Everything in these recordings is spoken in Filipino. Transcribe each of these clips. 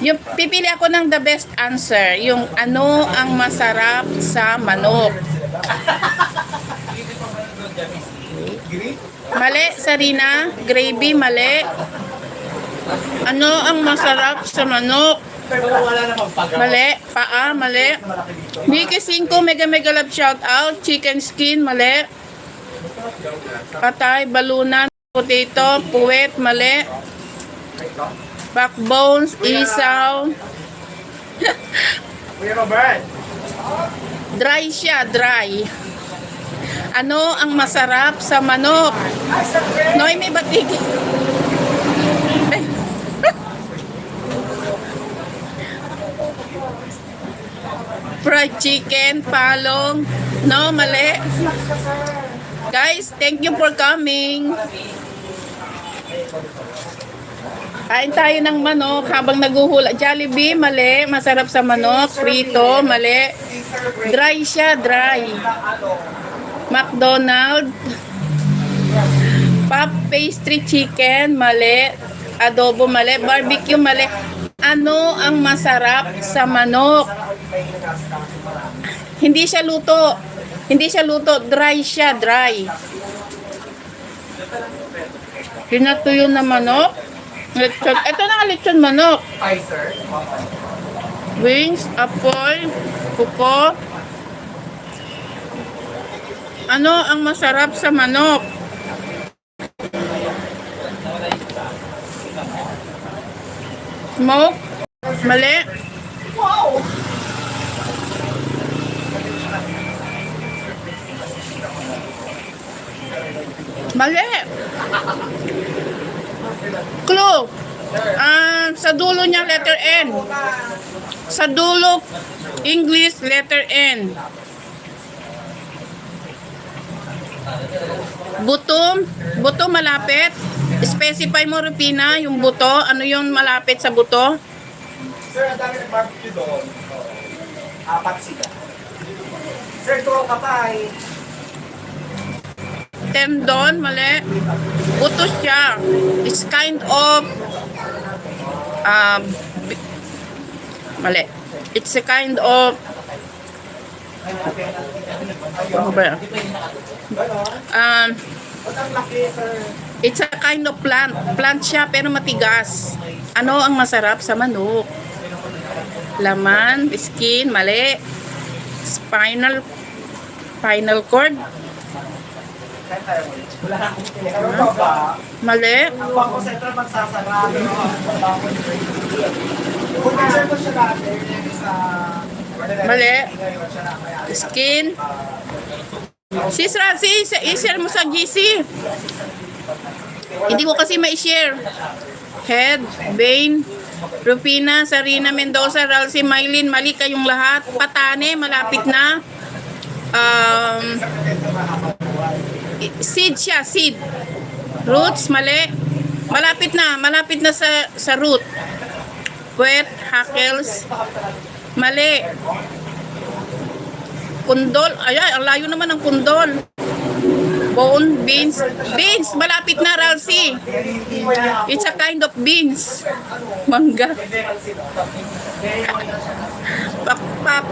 Yung pipili ako ng the best answer. Yung ano ang masarap sa manok. Mali, Sarina. Gravy, mali. Ano ang masarap sa manok? Mali. Paa, mali. Vicky 5, mega mega love shout out. Chicken skin, mali. Patay, balunan, potato, puwet, mali. Backbones, isaw. Dry siya, dry. Ano ang masarap sa manok? Noy, may batig. Fried chicken, palong. No, mali. Guys, thank you for coming. Kain tayo ng manok habang naguhula. Jollibee, mali. Masarap sa manok. Prito, mali. Dry siya, dry. McDonald's. Pop pastry chicken, mali. Adobo, mali. Barbecue, mali. Ano ang masarap sa manok? Hindi siya luto. Hindi siya luto. Dry siya, dry. Pinatuyo na manok. Lechon. Ito na ang lechon manok. Wings, apoy, kuko. Ano ang masarap sa manok? Smoke. Mali. Mali. Clue. Sa dulo niya, letter N. Sa dulo, English, letter N. Buto. Buto malapit. Specify mo, Rupina, yung buto. Ano yung malapit sa buto? Sir, ang dami ng barbecue doon. 4 sila. Sir, ito ang kapay. Tendon, mali. Buto siya. It's kind of mali. It's a kind of ano ba yan? It's a kind of plant. Plant siya pero matigas. Ano ang masarap sa manok? Laman, skin, mali. Spinal cord. Mali. Bangko Central magsasara. Kung ko siya dati, sa Mali. Skin. Sis Razi, i-share mo sa GC. Hindi ko kasi ma-share. Head, vein, Rupina, Sarina, Mendoza, Ralsy, Mylene, mali kayong lahat. Patane, malapit na. Seed siya, seed. Roots, mali. Malapit na sa root. Puwet, hackles, mali. Kundol, ay, ang layo naman ng kundol. Bone, beans. Beans, malapit na, Ralsy. It's a kind of beans. Mangga. Pakpak.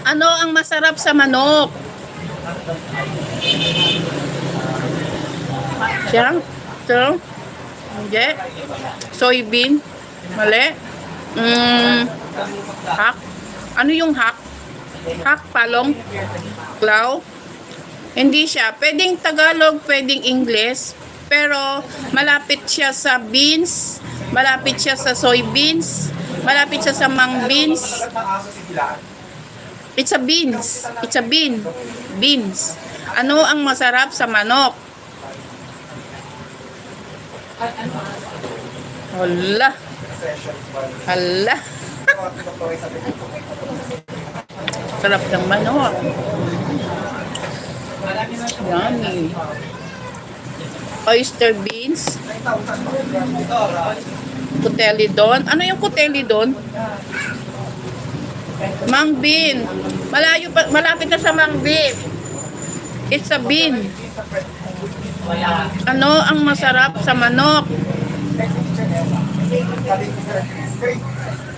Ano ang masarap sa manok? Siya? Ito? Hindi. Soybean? Mali. Hak? Ano yung hak? Hak, palong? Claw? Hindi siya. Pwedeng Tagalog, pwedeng English. Pero malapit siya sa beans. Malapit siya sa soybeans. Malapit siya sa mung beans. It's a beans. It's a bean. Beans. Ano ang masarap sa manok? Hala. Hala. Sarap ng manok. Yummy. Oyster beans. Cotyledon. Ano yung cotyledon? Mung bean. Malapit na sa mung bean. It's a bean. Ano ang masarap sa manok? Tabi ko sir, straight.